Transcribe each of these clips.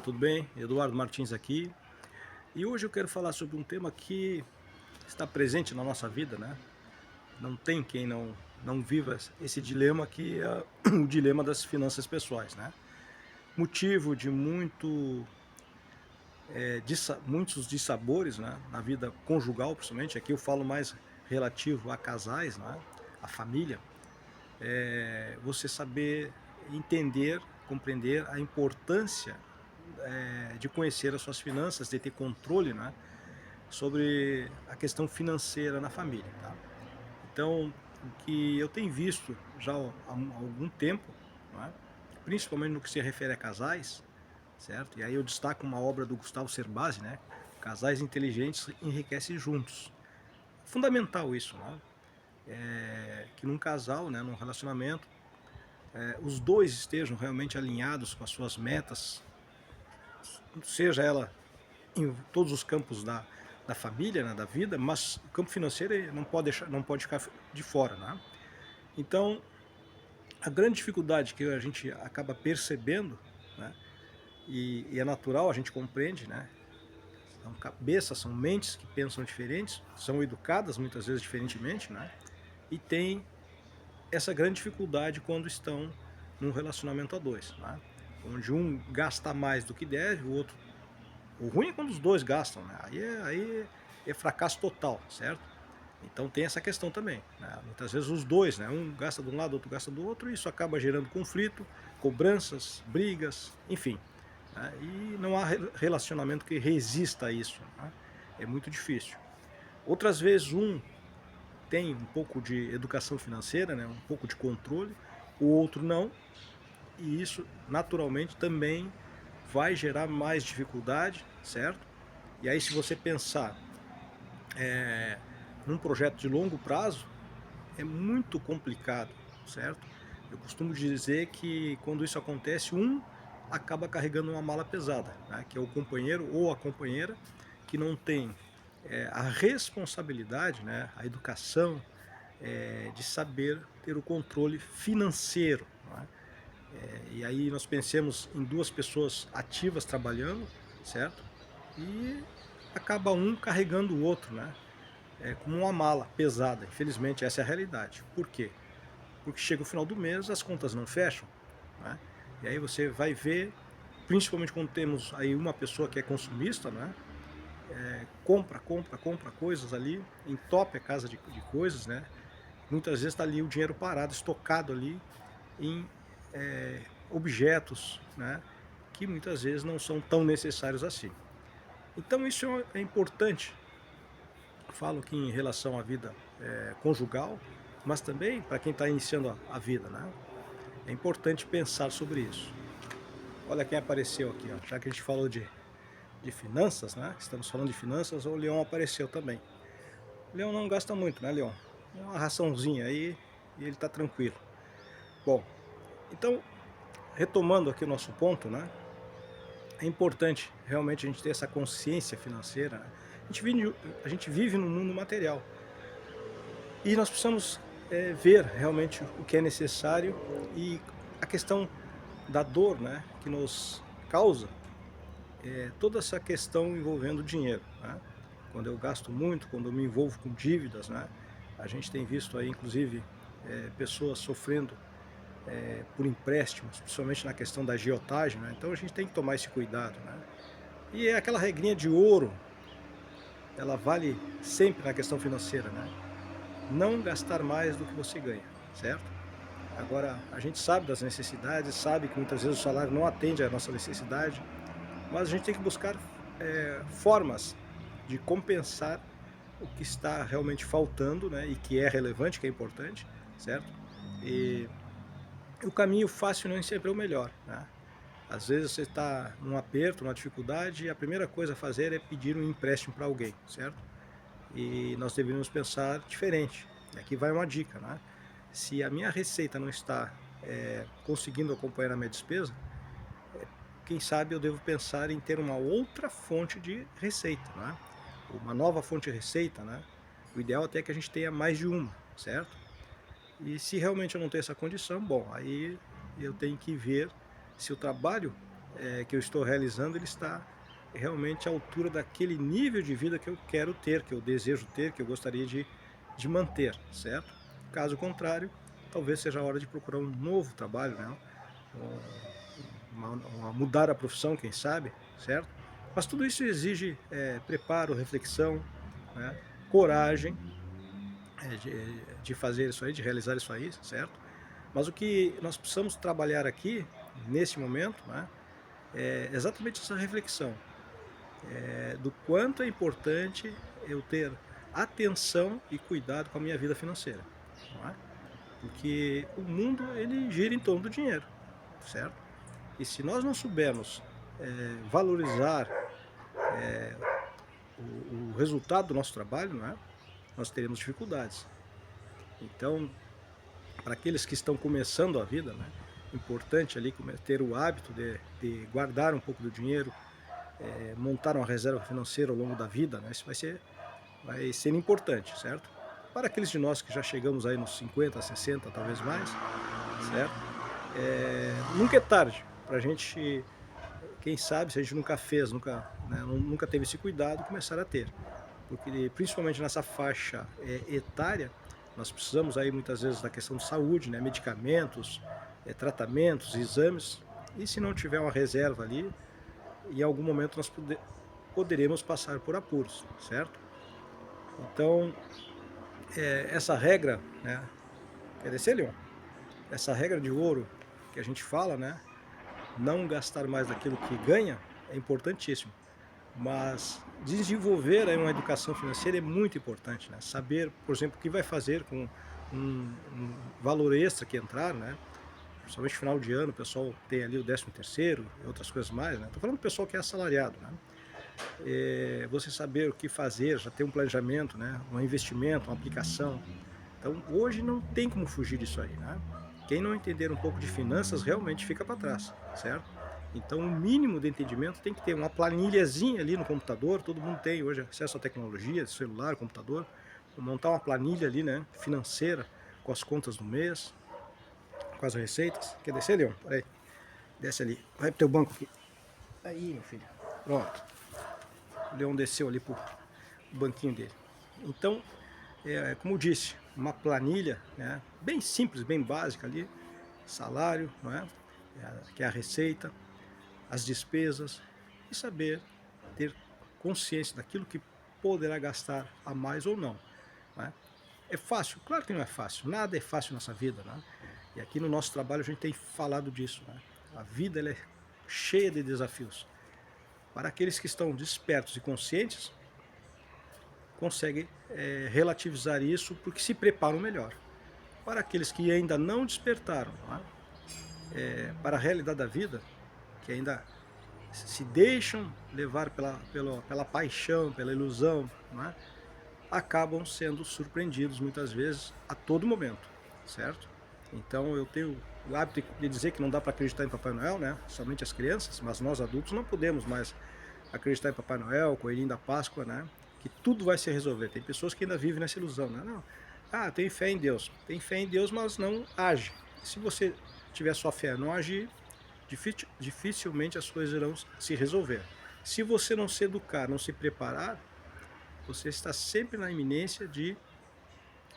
Olá, tudo bem? Eduardo Martins aqui. E hoje eu quero falar sobre um tema que está presente na nossa vida, né? Não tem quem não viva esse dilema que é o dilema das finanças pessoais, né? Motivo de muitos dissabores, né? Na vida conjugal, principalmente. Aqui eu falo mais relativo a casais, né? A família. Você saber entender, compreender a importância de conhecer as suas finanças, de ter controle, né, sobre a questão financeira na família, tá? Então, o que eu tenho visto já há algum tempo, né, principalmente no que se refere a casais, certo? E aí eu destaco uma obra do Gustavo Cerbasi, né? Casais inteligentes enriquecem juntos. Fundamental isso, né? Que num casal, né, num relacionamento, os dois estejam realmente alinhados com as suas metas, seja ela em todos os campos da família, né, da vida, mas o campo financeiro ele não pode ficar de fora, né? Então, a grande dificuldade que a gente acaba percebendo, né, e é natural, a gente compreende, né? São cabeças, são mentes que pensam diferentes, são educadas muitas vezes diferentemente, né? E tem essa grande dificuldade quando estão num relacionamento a dois, né? Onde um gasta mais do que deve, o outro. O ruim é quando os dois gastam, né? Aí é fracasso total, certo? Então tem essa questão também, né? Muitas vezes os dois, né? Um gasta de um lado, outro gasta do outro, e isso acaba gerando conflito, cobranças, brigas, enfim, né? E não há relacionamento que resista a isso, né? É muito difícil. Outras vezes um tem um pouco de educação financeira, né? Um pouco de controle, o outro não, e isso naturalmente também vai gerar mais dificuldade, certo? E aí, se você pensar num projeto de longo prazo, é muito complicado, certo? Eu costumo dizer que quando isso acontece, um acaba carregando uma mala pesada, né? Que é o companheiro ou a companheira que não tem a responsabilidade, né? A educação de saber ter o controle financeiro, não é? E aí nós pensemos em duas pessoas ativas trabalhando, certo? E acaba um carregando o outro, né? É como uma mala pesada. Infelizmente, essa é a realidade. Por quê? Porque chega o final do mês, as contas não fecham, né? E aí você vai ver, principalmente quando temos aí uma pessoa que é consumista, né? Compra coisas ali, entope a casa de coisas, né? Muitas vezes está ali o dinheiro parado, estocado ali em objetos, né? Que muitas vezes não são tão necessários assim. Então isso é importante. Falo aqui em relação à vida conjugal, mas também para quem está iniciando a vida, né? É importante pensar sobre isso. Olha quem apareceu aqui, ó. Já que a gente falou de finanças, né? Estamos falando de finanças, o Leão apareceu também. O Leão não gasta muito, né, Leão? Uma raçãozinha aí e ele está tranquilo. Bom, então, retomando aqui o nosso ponto, né? É importante realmente a gente ter essa consciência financeira, né? A gente vive num mundo material. E nós precisamos ver realmente o que é necessário e a questão da dor, né, que nos causa toda essa questão envolvendo dinheiro, né? Quando eu gasto muito, quando eu me envolvo com dívidas, né? A gente tem visto aí, inclusive, pessoas sofrendo por empréstimos, principalmente na questão da agiotagem, né? Então a gente tem que tomar esse cuidado, né? E é aquela regrinha de ouro, ela vale sempre na questão financeira, né? Não gastar mais do que você ganha, certo? Agora, a gente sabe das necessidades, sabe que muitas vezes o salário não atende à nossa necessidade, mas a gente tem que buscar formas de compensar o que está realmente faltando, né, e que é relevante, que é importante, certo? E o caminho fácil nem sempre é o melhor, né? Às vezes você está num aperto, numa dificuldade, e a primeira coisa a fazer é pedir um empréstimo para alguém, certo? E nós deveríamos pensar diferente. E aqui vai uma dica, né? Se a minha receita não está conseguindo acompanhar a minha despesa, quem sabe eu devo pensar em ter uma outra fonte de receita, né? Uma nova fonte de receita, né? O ideal até é que a gente tenha mais de uma, certo? E se realmente eu não tenho essa condição, bom, aí eu tenho que ver se o trabalho que eu estou realizando, ele está realmente à altura daquele nível de vida que eu quero ter, que eu desejo ter, que eu gostaria de manter, certo? Caso contrário, talvez seja a hora de procurar um novo trabalho, né? Mudar a profissão, quem sabe, certo? Mas tudo isso exige preparo, reflexão, né? Coragem de fazer isso aí, de realizar isso aí, certo? Mas o que nós precisamos trabalhar aqui, nesse momento, né, é exatamente essa reflexão, do quanto é importante eu ter atenção e cuidado com a minha vida financeira, não é? Porque o mundo ele gira em torno do dinheiro, certo? E se nós não soubermos valorizar o resultado do nosso trabalho, não é? Nós teremos dificuldades. Então, para aqueles que estão começando a vida, né, importante ali ter o hábito de guardar um pouco do dinheiro, montar uma reserva financeira ao longo da vida, né, isso vai ser importante, certo? Para aqueles de nós que já chegamos aí nos 50, 60, talvez mais, certo? Nunca é tarde para a gente, quem sabe, se a gente nunca fez, nunca teve esse cuidado, começar a ter. Porque principalmente nessa faixa etária, nós precisamos aí muitas vezes da questão de saúde, né, medicamentos, tratamentos, exames, e se não tiver uma reserva ali, em algum momento nós poderemos passar por apuros, certo? Então, essa regra, né, quer descer, Leon? Essa regra de ouro que a gente fala, né, não gastar mais daquilo que ganha, é importantíssimo. Mas desenvolver aí uma educação financeira é muito importante, né? Saber, por exemplo, o que vai fazer com um valor extra que entrar, né? Principalmente no final de ano, o pessoal tem ali o 13º e outras coisas mais, né? Estou falando do pessoal que é assalariado, né? Você saber o que fazer, já ter um planejamento, né? Um investimento, uma aplicação. Então, hoje não tem como fugir disso aí, né? Quem não entender um pouco de finanças realmente fica para trás, certo? Então, o mínimo de entendimento tem que ter uma planilhazinha ali no computador, todo mundo tem hoje acesso à tecnologia, celular, computador, montar uma planilha ali, né, financeira, com as contas do mês, com as receitas. Quer descer, Leon? Peraí, desce ali, vai pro teu banco aqui. Aí, meu filho, pronto. O Leon desceu ali pro banquinho dele. Então, como eu disse, uma planilha, né, bem simples, bem básica ali, salário, não é? Que é a receita, as despesas, e saber ter consciência daquilo que poderá gastar a mais ou não, né? É fácil? Claro que não é fácil, nada é fácil nessa vida, né? E aqui no nosso trabalho a gente tem falado disso, né? A vida ela é cheia de desafios. Para aqueles que estão despertos e conscientes, conseguem relativizar isso porque se preparam melhor. Para aqueles que ainda não despertaram, né, para a realidade da vida, que ainda se deixam levar pela paixão, pela ilusão, né, acabam sendo surpreendidos muitas vezes a todo momento, certo? Então eu tenho o hábito de dizer que não dá para acreditar em Papai Noel, né? Somente as crianças, mas nós adultos não podemos mais acreditar em Papai Noel, Coelhinho da Páscoa, né? Que tudo vai se resolver. Tem pessoas que ainda vivem nessa ilusão, né? Não, tem fé em Deus. Tem fé em Deus, mas não age. Se você tiver sua fé, não agir, dificilmente as coisas irão se resolver. Se você não se educar, não se preparar, você está sempre na iminência de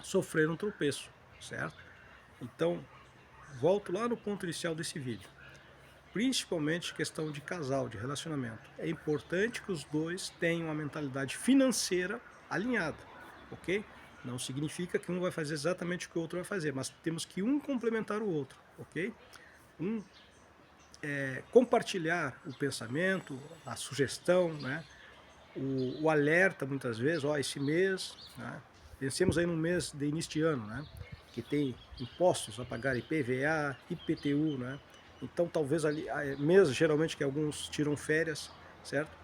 sofrer um tropeço, certo? Então, volto lá no ponto inicial desse vídeo. Principalmente questão de casal, de relacionamento. É importante que os dois tenham uma mentalidade financeira alinhada, ok? Não significa que um vai fazer exatamente o que o outro vai fazer, mas temos que um complementar o outro, ok? Compartilhar o pensamento, a sugestão, né? O alerta muitas vezes, esse mês, né? Pensemos aí num mês de início de ano, né? Que tem impostos a pagar, IPVA, IPTU, né? Então talvez ali, mês geralmente que alguns tiram férias, certo?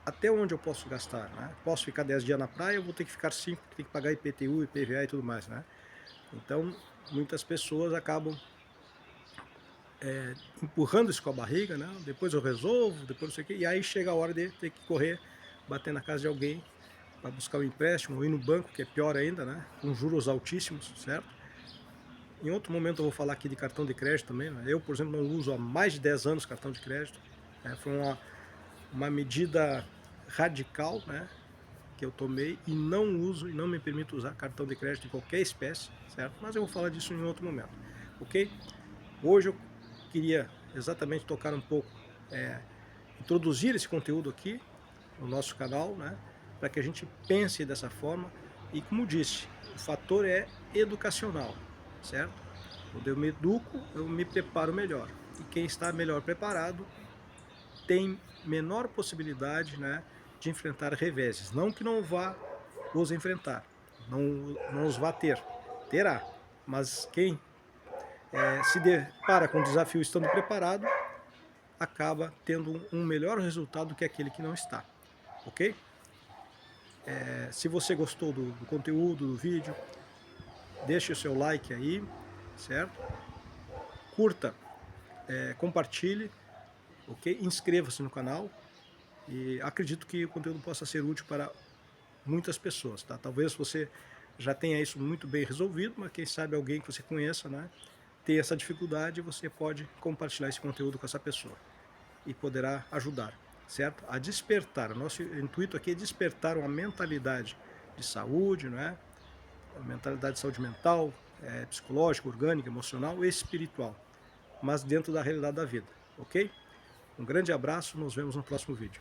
Até onde eu posso gastar, né? Posso ficar 10 dias na praia, eu vou ter que ficar 5, porque tem que pagar IPTU, IPVA e tudo mais, né? Então muitas pessoas acabam empurrando isso com a barriga, né? Depois eu resolvo, depois não sei o quê, e aí chega a hora de ter que correr, bater na casa de alguém para buscar um empréstimo, ou ir no banco, que é pior ainda, né? Com juros altíssimos, certo? Em outro momento eu vou falar aqui de cartão de crédito também, né? Eu, por exemplo, não uso há mais de 10 anos cartão de crédito, Foi uma medida radical, né, que eu tomei e não uso e não me permito usar cartão de crédito de qualquer espécie, certo? Mas eu vou falar disso em outro momento, ok? Hoje eu queria exatamente tocar um pouco, introduzir esse conteúdo aqui no nosso canal, né, para que a gente pense dessa forma e, como disse, o fator é educacional, certo? Quando eu me educo, eu me preparo melhor. E quem está melhor preparado tem menor possibilidade, né, de enfrentar reveses. Não que não vá os enfrentar, não os vá ter, terá. Mas quem se depara com o desafio estando preparado, acaba tendo um melhor resultado do que aquele que não está, ok? Se você gostou do conteúdo, do vídeo, deixe o seu like aí, certo? Curta, compartilhe, ok? Inscreva-se no canal e acredito que o conteúdo possa ser útil para muitas pessoas, tá? Talvez você já tenha isso muito bem resolvido, mas quem sabe alguém que você conheça, né, tem essa dificuldade, você pode compartilhar esse conteúdo com essa pessoa e poderá ajudar, certo? A despertar. O nosso intuito aqui é despertar uma mentalidade de saúde, não é? Uma mentalidade de saúde mental, psicológica, orgânica, emocional e espiritual, mas dentro da realidade da vida, ok? Um grande abraço, nos vemos no próximo vídeo.